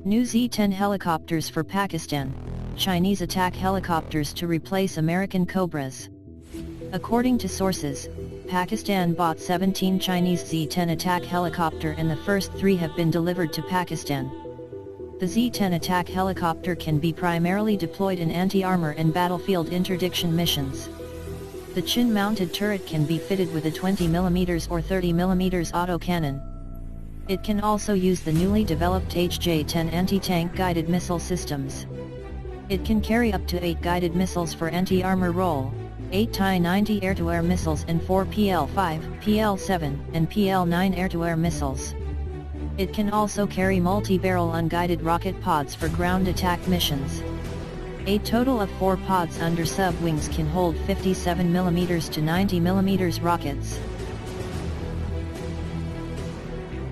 New Z-10 helicopters for Pakistan, Chinese attack helicopters to replace American Cobras. According to sources, Pakistan bought 17 Chinese Z-10 attack helicopter and the first 3 have been delivered to Pakistan. The Z-10 attack helicopter can be primarily deployed in anti-armour and battlefield interdiction missions. The chin-mounted turret can be fitted with a 20mm or 30mm autocannon. It can also use the newly developed Z-10 anti-tank guided missile systems. It can carry up to 8 guided missiles for anti-armour role, 8 Ti-90 air-to-air missiles and 4 PL-5, PL-7 and PL-9 air-to-air missiles. It can also carry multi-barrel unguided rocket pods for ground attack missions. A total of 4 pods under sub-wings can hold 57mm to 90mm rockets.